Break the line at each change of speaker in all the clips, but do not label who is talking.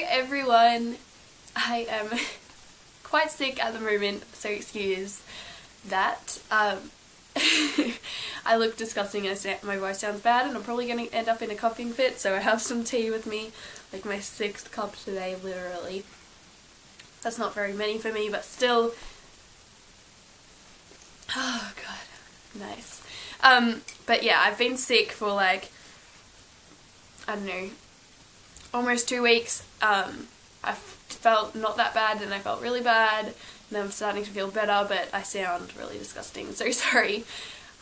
everyone, I am quite sick at the moment, so excuse that. I look disgusting and my voice sounds bad, and I'm probably going to end up in a coughing fit, so I have some tea with me, like my 6th cup today, literally. That's not very many for me, but still. Oh god, nice. But yeah, I've been sick for like, I don't know, almost 2 weeks. I felt not that bad, and I felt really bad, and then I'm starting to feel better, but I sound really disgusting, so sorry.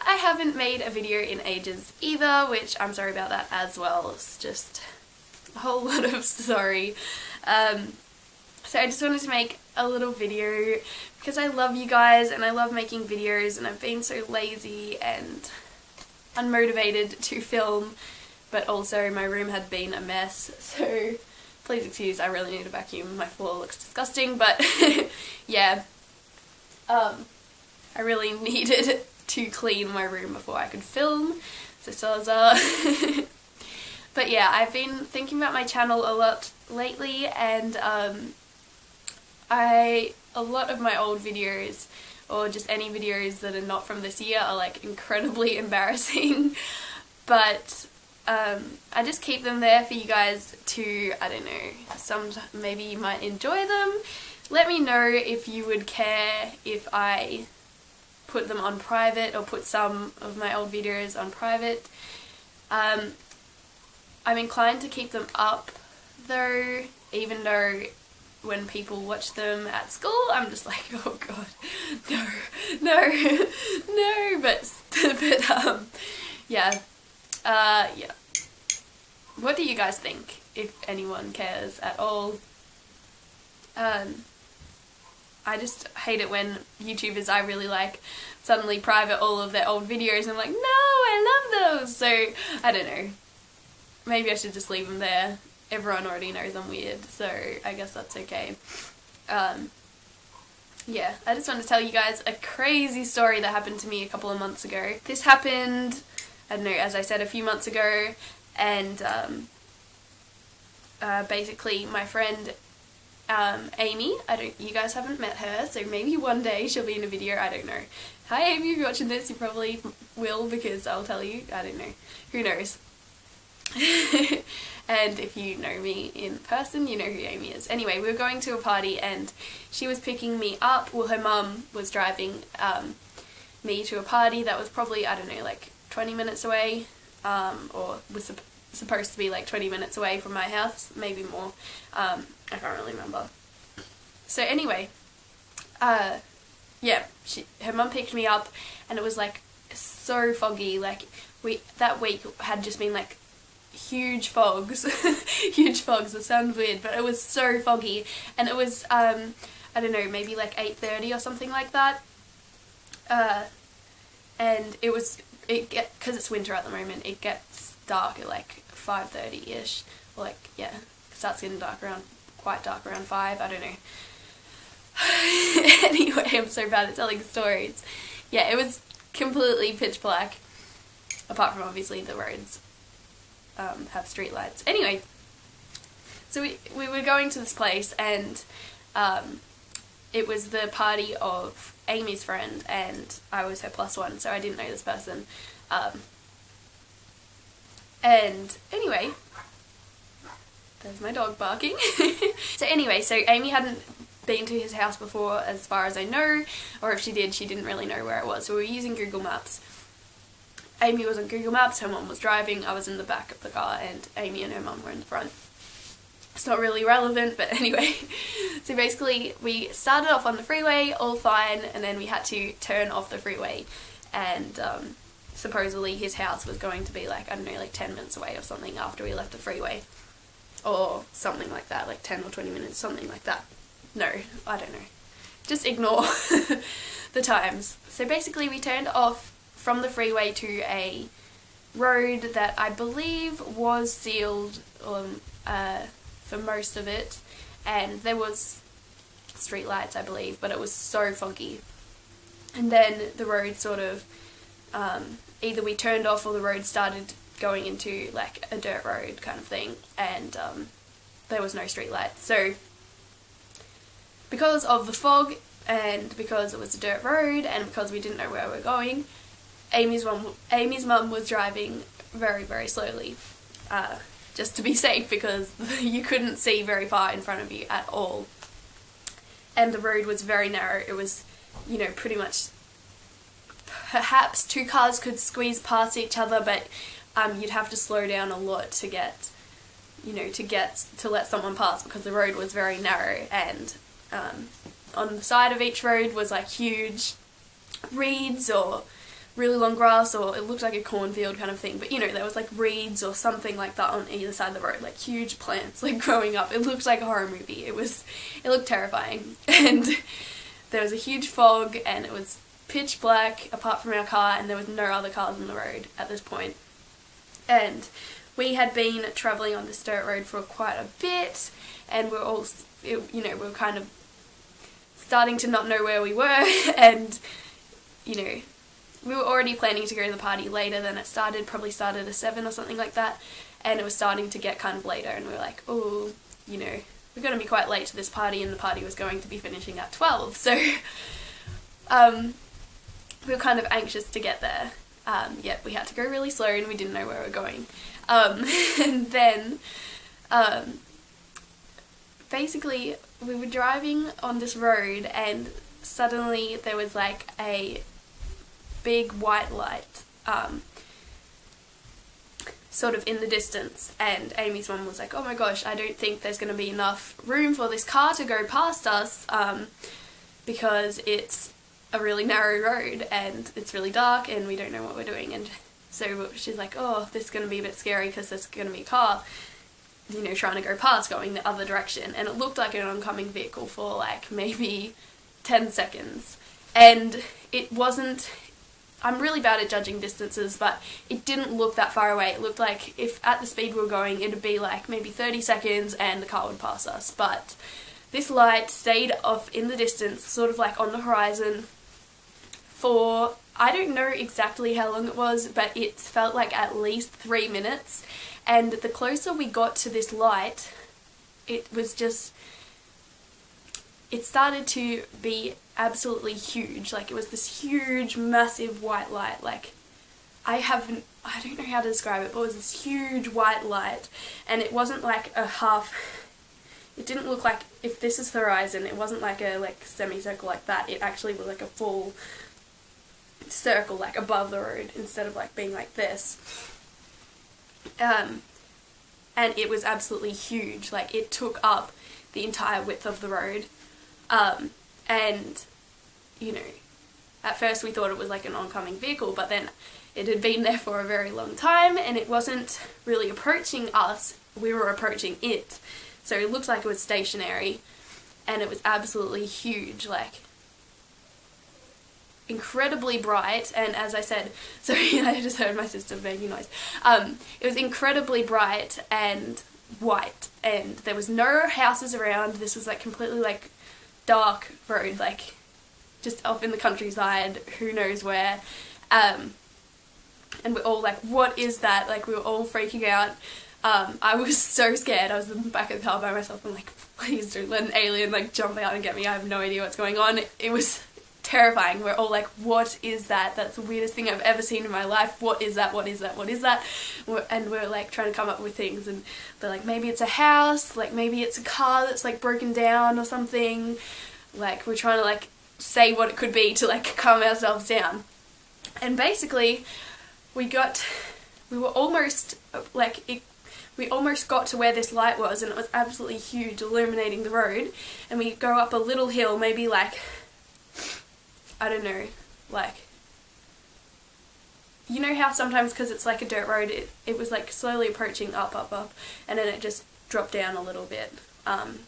I haven't made a video in ages either, which I'm sorry about that as well. It's just a whole lot of sorry. So I just wanted to make a little video because I love you guys and I love making videos, and I've been so lazy and unmotivated to film, but also my room had been a mess, so please excuse, I really need a vacuum. My floor looks disgusting, but yeah, I really needed to clean my room before I could film, so soza. But yeah, I've been thinking about my channel a lot lately, and a lot of my old videos, or just any videos that are not from this year, are like incredibly embarrassing, but I just keep them there for you guys to, I don't know, maybe you might enjoy them. Let me know if you would care if I put them on private, or put some of my old videos on private. I'm inclined to keep them up though, even though when people watch them at school I'm just like, oh god, no, but yeah. Yeah. What do you guys think, if anyone cares at all? I just hate it when YouTubers I really like suddenly private all of their old videos, and I'm like, no, I love those! So, I don't know. Maybe I should just leave them there. Everyone already knows I'm weird, so I guess that's okay. Yeah, I just want to tell you guys a crazy story that happened to me a couple of months ago. This happened, I don't know, as I said, a few months ago, and basically my friend Amy, you guys haven't met her, so maybe one day she'll be in a video, I don't know. Hi Amy, if you're watching this, you probably will, because I'll tell you, I don't know, who knows. And if you know me in person, you know who Amy is. Anyway, we were going to a party and she was picking me up, well her mum was driving me to a party that was probably, I don't know, like 20 minutes away, or was supposed to be like 20 minutes away from my house, maybe more, I can't really remember. So anyway, yeah, her mum picked me up, and it was like so foggy, like that week had just been like huge fogs, huge fogs, it sounds weird, but it was so foggy, and it was, I don't know, maybe like 8:30 or something like that, and because it's winter at the moment, it gets dark at like 5:30ish, or like, yeah, it starts getting dark around, quite dark around 5, I don't know. Anyway, I'm so bad at telling stories. Yeah, it was completely pitch black, apart from obviously the roads have street lights. Anyway, so we were going to this place, and it was the party of Amy's friend, and I was her +1, so I didn't know this person. And anyway, there's my dog barking. So anyway, so Amy hadn't been to his house before, as far as I know, or if she did, she didn't really know where it was, so we were using Google Maps. Amy was on Google Maps, her mum was driving, I was in the back of the car, and Amy and her mum were in the front. It's not really relevant, but anyway. So basically, we started off on the freeway, all fine, and then we had to turn off the freeway, and supposedly his house was going to be like, I don't know, like 10 minutes away or something after we left the freeway. Or something like that, like 10 or 20 minutes, something like that. No, I don't know. Just ignore the times. So basically we turned off from the freeway to a road that I believe was sealed for most of it, and there was street lights, I believe, but it was so foggy. And then the road sort of, either we turned off or the road started going into like a dirt road kind of thing, and there was no street light. So because of the fog and because it was a dirt road and because we didn't know where we were going, Amy's mum was driving very, very slowly, just to be safe, because you couldn't see very far in front of you at all. And the road was very narrow. It was, you know, pretty much, perhaps 2 cars could squeeze past each other, but you'd have to slow down a lot to get, you know, to let someone pass, because the road was very narrow. And on the side of each road was like huge reeds or really long grass, or it looked like a cornfield kind of thing, but you know, there was like reeds or something like that on either side of the road, like huge plants like growing up. It looked like a horror movie. It looked terrifying. And there was a huge fog and it was pitch black apart from our car, and there was no other cars on the road at this point. And we had been travelling on this dirt road for quite a bit, and we're all, you know, we were kind of starting to not know where we were, and you know, we were already planning to go to the party later than it started, probably started at 7 or something like that, and it was starting to get kind of later, and we were like, oh, you know, we're going to be quite late to this party, and the party was going to be finishing at 12, so we were kind of anxious to get there, yet we had to go really slow and we didn't know where we were going. And then basically we were driving on this road, and suddenly there was like a big white light sort of in the distance, and Amy's mum was like, oh my gosh, I don't think there's going to be enough room for this car to go past us, because it's a really narrow road and it's really dark and we don't know what we're doing. And so she's like, oh, this is going to be a bit scary because there's going to be a car, you know, trying to go past, going the other direction. And it looked like an oncoming vehicle for like maybe 10 seconds. And it wasn't, I'm really bad at judging distances, but it didn't look that far away. It looked like if at the speed we were going, it'd be like maybe 30 seconds and the car would pass us. But this light stayed off in the distance, sort of like on the horizon, for, I don't know exactly how long it was, but it felt like at least 3 minutes. And the closer we got to this light, it was just, it started to be absolutely huge. Like, it was this huge, massive white light. Like, I don't know how to describe it, but it was this huge white light. And it wasn't like a half, it didn't look like, if this is the horizon, it wasn't like a semicircle like that. It actually was like a full circle, like above the road, instead of like being like this. And it was absolutely huge. Like, it took up the entire width of the road. And, you know, at first we thought it was like an oncoming vehicle, but then it had been there for a very long time and it wasn't really approaching us, we were approaching it. So it looked like it was stationary, and it was absolutely huge, like incredibly bright. And as I said, sorry, I just heard my sister making noise. It was incredibly bright and white, and there was no houses around. This was like completely like dark road, like just off in the countryside, who knows where. And we're all like, what is that? Like, we were all freaking out. I was so scared. I was in the back of the car by myself. I'm like, please don't let an alien like jump out and get me. I have no idea what's going on. It was terrifying. We're all like, what is that? That's the weirdest thing I've ever seen in my life. What is that? What is that? What is that? And we're like trying to come up with things, and they're like, maybe it's a house, like maybe it's a car that's like broken down or something. Like, we're trying to like say what it could be to like calm ourselves down. And basically we almost got to where this light was, and it was absolutely huge, illuminating the road. And we go up a little hill, maybe like, I don't know, like, you know how sometimes, because it's like a dirt road, it was like slowly approaching up, and then it just dropped down a little bit,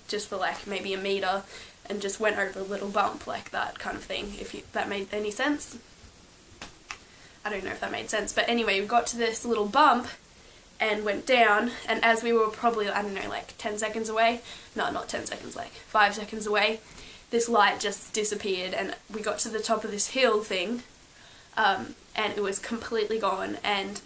just for like maybe a meter, and just went over a little bump, like that kind of thing, that made any sense. I don't know if that made sense, but anyway, we got to this little bump and went down, and as we were probably, I don't know, like 10 seconds away, no, not 10 seconds, like 5 seconds away, this light just disappeared, and we got to the top of this hill thing, and it was completely gone, and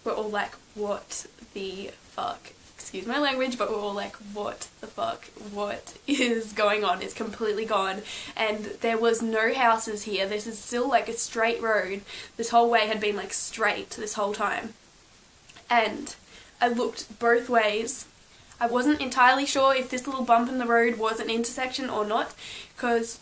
we're all like, what the fuck? excuse my language, but we're all like, what the fuck, what is going on? It's completely gone, and there was no houses here. This is still like a straight road. This whole way had been like straight this whole time, and I looked both ways. I wasn't entirely sure if this little bump in the road was an intersection or not, because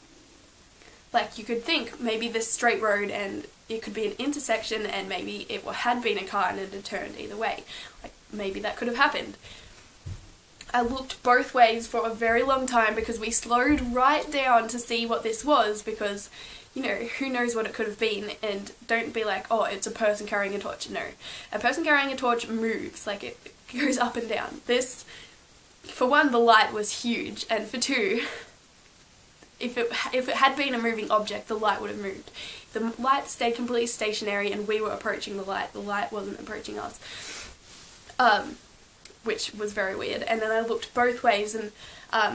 like you could think maybe this straight road and it could be an intersection, and maybe it had been a car and it had turned either way. Like maybe that could have happened. I looked both ways for a very long time because we slowed right down to see what this was, because you know, who knows what it could have been. And don't be like, oh, it's a person carrying a torch. No, a person carrying a torch moves, like it goes up and down. This, for one, the light was huge, and for two, if it had been a moving object, the light would have moved. The light stayed completely stationary and we were approaching the light. The light wasn't approaching us. Which was very weird. And then I looked both ways, and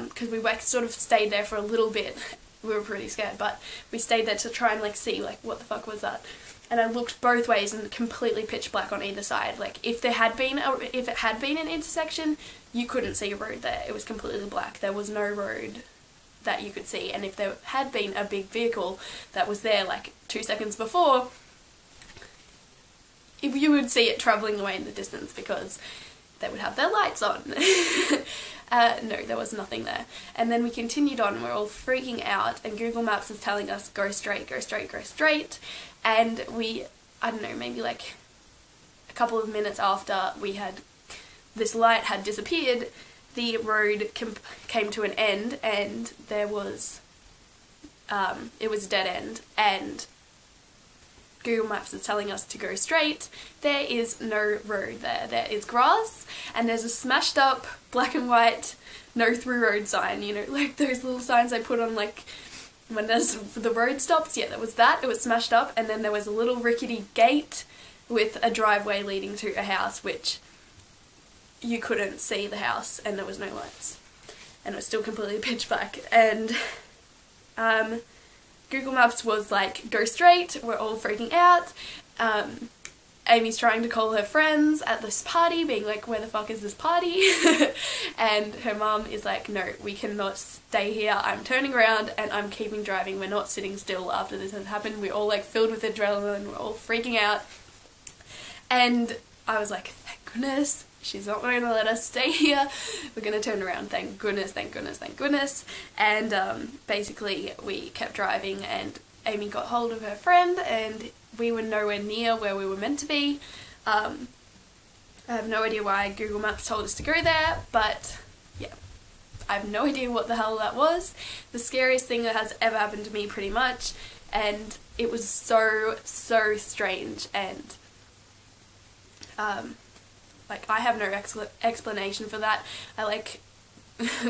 because we sort of stayed there for a little bit. We were pretty scared, but we stayed there to try and like see like what the fuck was that. And I looked both ways and completely pitch black on either side. Like if it had been an intersection, you couldn't see a road there. It was completely black. There was no road that you could see, and if there had been a big vehicle that was there like 2 seconds before, you would see it travelling away in the distance because they would have their lights on. No, there was nothing there. And then we continued on, we're all freaking out, and Google Maps is telling us go straight, go straight, go straight, and we, I don't know, maybe like a couple of minutes after this light had disappeared, the road came to an end, and there was, it was a dead end, and Google Maps is telling us to go straight. There is no road there. There is grass, and there's a smashed up black and white no through road sign, you know, like those little signs they put on like when there's the road stops. Yeah, that was that. It was smashed up, and then there was a little rickety gate with a driveway leading to a house, which you couldn't see the house, and there was no lights, and it was still completely pitch black. And Google Maps was like, go straight. We're all freaking out. Amy's trying to call her friends at this party, being like, where the fuck is this party? And her mum is like, no, we cannot stay here. I'm turning around and I'm keeping driving. We're not sitting still after this has happened. We're all like filled with adrenaline. We're all freaking out. And I was like, thank goodness. She's not going to let us stay here. We're going to turn around. Thank goodness, thank goodness, thank goodness. And basically we kept driving, and Amy got hold of her friend, and we were nowhere near where we were meant to be. I have no idea why Google Maps told us to go there, but yeah, I have no idea what the hell that was. The scariest thing that has ever happened to me, pretty much, and it was so strange. And like, I have no explanation for that. I like,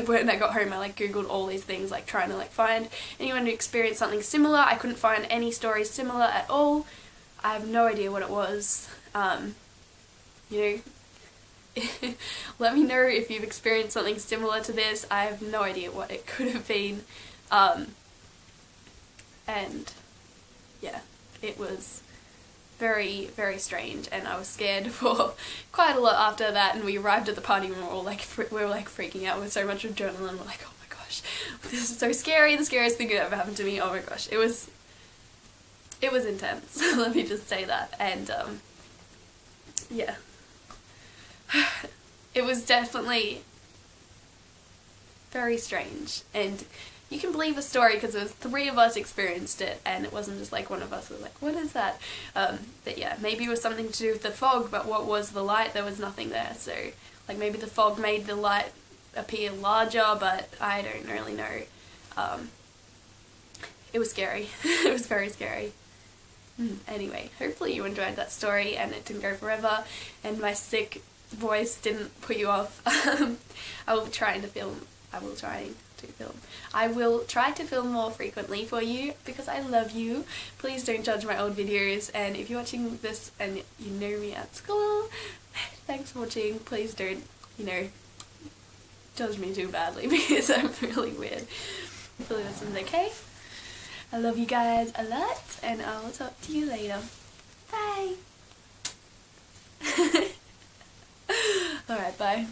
when I got home, I like googled all these things, like trying to like find anyone who experienced something similar. I couldn't find any stories similar at all. I have no idea what it was. You know, let me know if you've experienced something similar to this. I have no idea what it could have been. And yeah, it was very strange, and I was scared for quite a lot after that. And we arrived at the party and we were all like, freaking out with so much adrenaline. We're like, oh my gosh, this is so scary, the scariest thing that ever happened to me. Oh my gosh, it was intense. Let me just say that. And yeah, it was definitely very strange. And you can believe a story because there was 3 of us experienced it, and it wasn't just like one of us was like, what is that? But yeah, maybe it was something to do with the fog, but what was the light? There was nothing there. So like maybe the fog made the light appear larger, but I don't really know. It was scary. It was very scary. Anyway, hopefully you enjoyed that story and it didn't go forever and my sick voice didn't put you off. I will try to film more frequently for you because I love you. Please don't judge my old videos, and if you're watching this and you know me at school, thanks for watching. Please don't, you know, judge me too badly because I'm really weird. Hopefully this one's okay. I love you guys a lot, and I will talk to you later. Bye! Alright, bye.